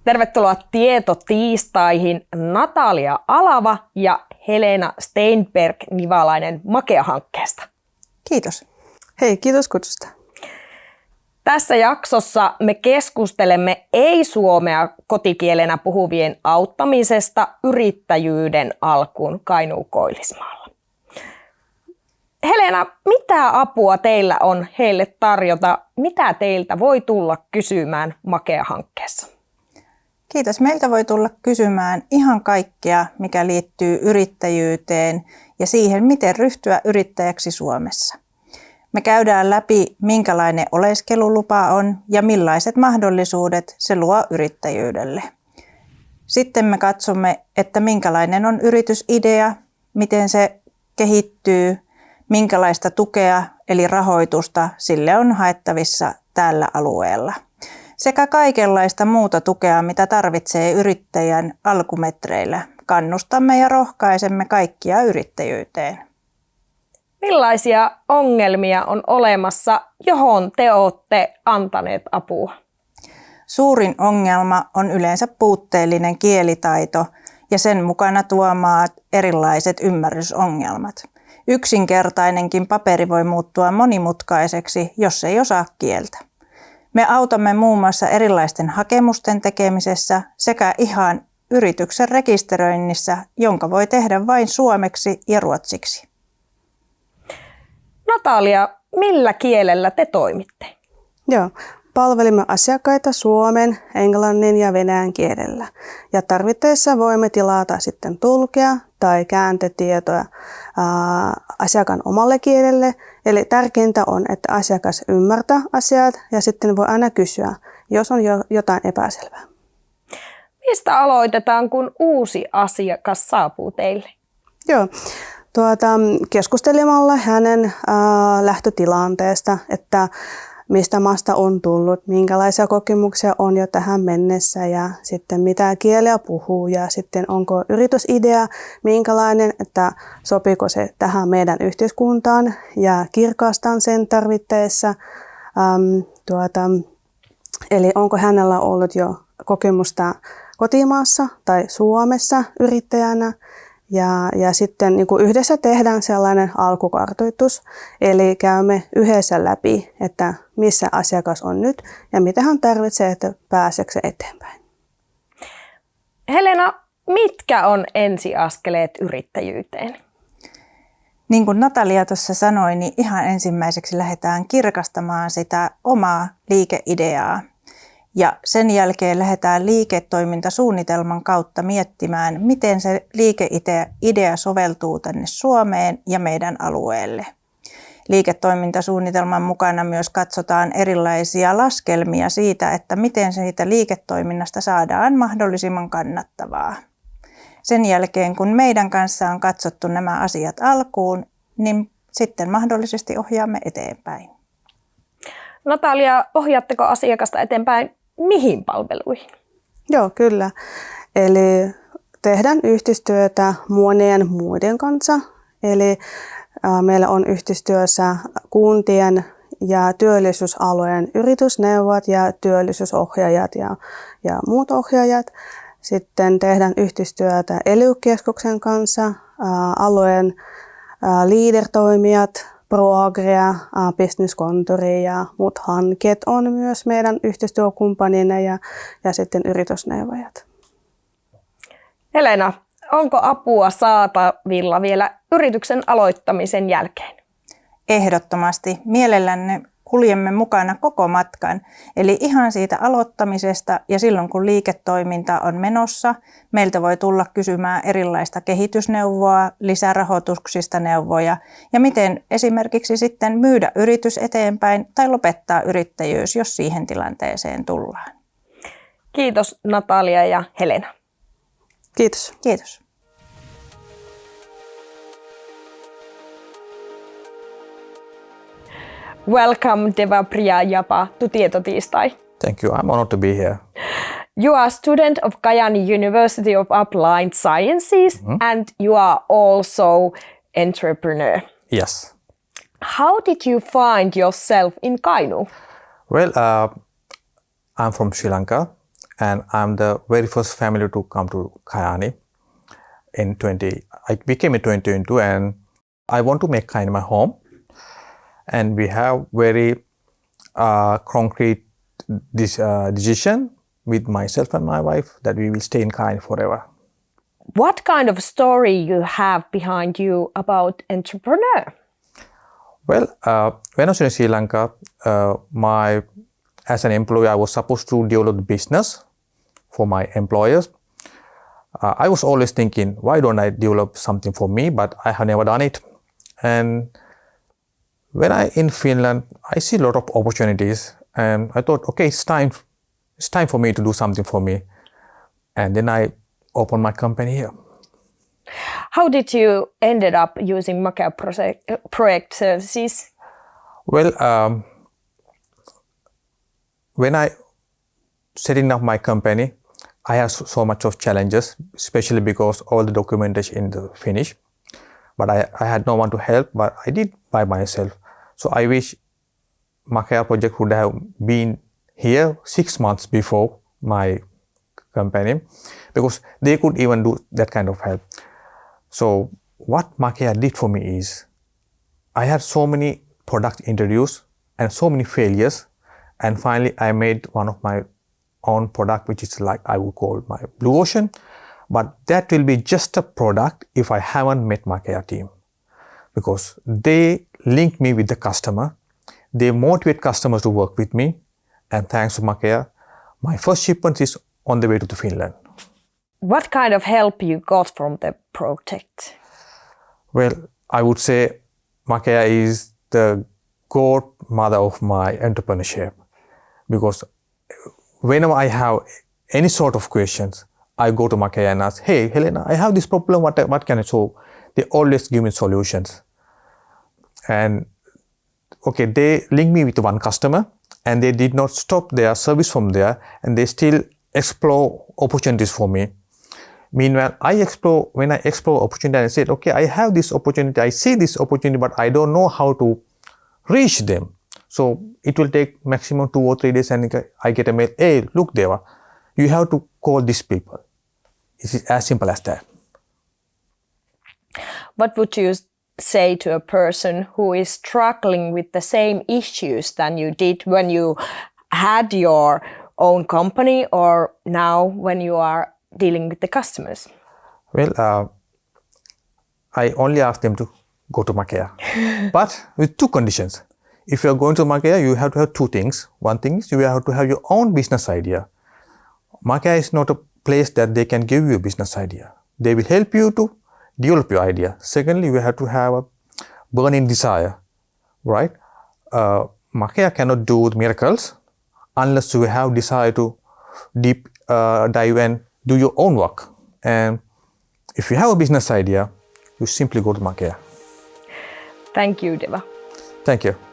Tervetuloa Tietotiistaihin Natalia Alava ja Helena Steinberg-Nivalainen Makea-hankkeesta. Kiitos. Hei, kiitos kutsusta. Tässä jaksossa me keskustelemme ei-suomea kotikielenä puhuvien auttamisesta yrittäjyyden alkuun Kainuun Koillismaalla. Helena, mitä apua teillä on heille tarjota? Mitä teiltä voi tulla kysymään Makea-hankkeessa? Kiitos. Meiltä voi tulla kysymään ihan kaikkea, mikä liittyy yrittäjyyteen ja siihen, miten ryhtyä yrittäjäksi Suomessa. Me käydään läpi, minkälainen oleskelulupa on ja millaiset mahdollisuudet se luo yrittäjyydelle. Sitten me katsomme, että minkälainen on yritysidea, miten se kehittyy, minkälaista tukea eli rahoitusta sille on haettavissa tällä alueella. Sekä kaikenlaista muuta tukea, mitä tarvitsee yrittäjän alkumetreillä. Kannustamme ja rohkaisemme kaikkia yrittäjyyteen. Millaisia ongelmia on olemassa, johon te olette antaneet apua? Suurin ongelma on yleensä puutteellinen kielitaito ja sen mukana tuomaat erilaiset ymmärrysongelmat. Yksinkertainenkin paperi voi muuttua monimutkaiseksi, jos ei osaa kieltä. Me autamme muun muassa erilaisten hakemusten tekemisessä sekä ihan yrityksen rekisteröinnissä, jonka voi tehdä vain suomeksi ja ruotsiksi. Natalia, millä kielellä te toimitte? Joo, palvelimme asiakkaita suomen, englannin ja venäjän kielellä. Ja tarvittaessa voimme tilata sitten tulkea tai kääntötietoja asiakkaan omalle kielelle. Eli tärkeintä on, että asiakas ymmärtää asiat ja sitten voi aina kysyä, jos on jotain epäselvää. Mistä aloitetaan, kun uusi asiakas saapuu teille? Joo. Keskustelemalla hänen lähtötilanteesta, että mistä maasta on tullut, minkälaisia kokemuksia on jo tähän mennessä ja sitten mitä kieliä puhuu ja sitten onko yritysidea minkälainen, että sopiiko se tähän meidän yhteiskuntaan ja kirkastan sen tarvittaessa. Eli onko hänellä ollut jo kokemusta kotimaassa tai Suomessa yrittäjänä. Ja sitten niin kuin yhdessä tehdään sellainen alkukartoitus, eli käymme yhdessä läpi, että missä asiakas on nyt ja mitä hän tarvitsee, että pääseekö eteenpäin. Helena, mitkä on ensiaskeleet yrittäjyyteen? Niin kuin Natalia tuossa sanoi, niin ihan ensimmäiseksi lähdetään kirkastamaan sitä omaa liikeideaa. Ja sen jälkeen lähdetään liiketoimintasuunnitelman kautta miettimään, miten se liikeidea soveltuu tänne Suomeen ja meidän alueelle. Liiketoimintasuunnitelman mukana myös katsotaan erilaisia laskelmia siitä, että miten siitä liiketoiminnasta saadaan mahdollisimman kannattavaa. Sen jälkeen, kun meidän kanssa on katsottu nämä asiat alkuun, niin sitten mahdollisesti ohjaamme eteenpäin. Natalia, ohjaatteko asiakasta eteenpäin mihin palveluihin? Joo, kyllä. Eli tehdään yhteistyötä monien muiden kanssa. Eli meillä on yhteistyössä kuntien ja työllisyysalueen yritysneuvot ja työllisyysohjaajat ja muut ohjaajat. Sitten tehdään yhteistyötä ELY-keskuksen kanssa, alueen leader-toimijat, ProAgria, Business-konttori ja muut hankkeet on myös meidän yhteistyökumppanina ja sitten yritysneuvojat. Helena, onko apua saatavilla vielä yrityksen aloittamisen jälkeen? Ehdottomasti. Mielellänne kuljemme mukana koko matkan. Eli ihan siitä aloittamisesta ja silloin kun liiketoiminta on menossa, meiltä voi tulla kysymään erilaista kehitysneuvoa, lisärahoituksista neuvoja ja miten esimerkiksi sitten myydä yritys eteenpäin tai lopettaa yrittäjyys, jos siihen tilanteeseen tullaan. Kiitos Natalia ja Helena. Kiitos. Kiitos. Welcome Devapriya Japa to Tietotiistai. Thank you. I'm honored to be here. You are a student of Kajaani University of Applied Sciences and you are also entrepreneur. Yes. How did you find yourself in Kainuu? Well, I'm from Sri Lanka and I'm the very first family to come to Kajaani I became in 2022, and I want to make Kajaani my home. And we have very concrete decision with myself and my wife that we will stay in Kajaani forever. What kind of story you have behind you about entrepreneur? Well, when I was in Sri Lanka, as an employee, I was supposed to develop the business for my employers. I was always thinking, why don't I develop something for me? But I have never done it. And when I in Finland, I see a lot of opportunities, and I thought, okay, it's time for me to do something for me. And then I opened my company here. How did you ended up using Makea project services? Well, when I setting up my company, I had so much of challenges, especially because all the documentation in the Finnish. But I had no one to help, but I did by myself. So I wish Makea project would have been here 6 months before my company, because they could even do that kind of help. So what Makea did for me is, I had so many products introduced and so many failures, and finally I made one of my own product, which is like I would call my Blue Ocean, but that will be just a product if I haven't met Makea team, because they link me with the customer, they motivate customers to work with me, and thanks to Makea, my first shipment is on the way to Finland. What kind of help you got from the project? Well, I would say Makea is the godmother of my entrepreneurship, because whenever I have any sort of questions, I go to Makea and ask, hey, Helena, I have this problem, what can I solve? They always give me solutions. And okay, they link me with one customer, and they did not stop their service from there, and they still explore opportunities for me. Meanwhile, when I explore opportunity, I said, okay, I have this opportunity, I see this opportunity, but I don't know how to reach them. So it will take maximum 2 or 3 days, and I get a mail, hey, look, Deva, you have to call these people. It's as simple as that. What would you say to a person who is struggling with the same issues than you did when you had your own company, or now when you are dealing with the customers? Well, I only ask them to go to Makea, but with 2 conditions. If you are going to Makea, you have to have 2 things. One thing is you have to have your own business idea. Makea is not a place that they can give you a business idea. They will help you to develop your idea. Secondly, you have to have a burning desire, right? Makea cannot do miracles unless you have desire to deep dive and do your own work. And if you have a business idea, you simply go to Makea. Thank you, Deva. Thank you.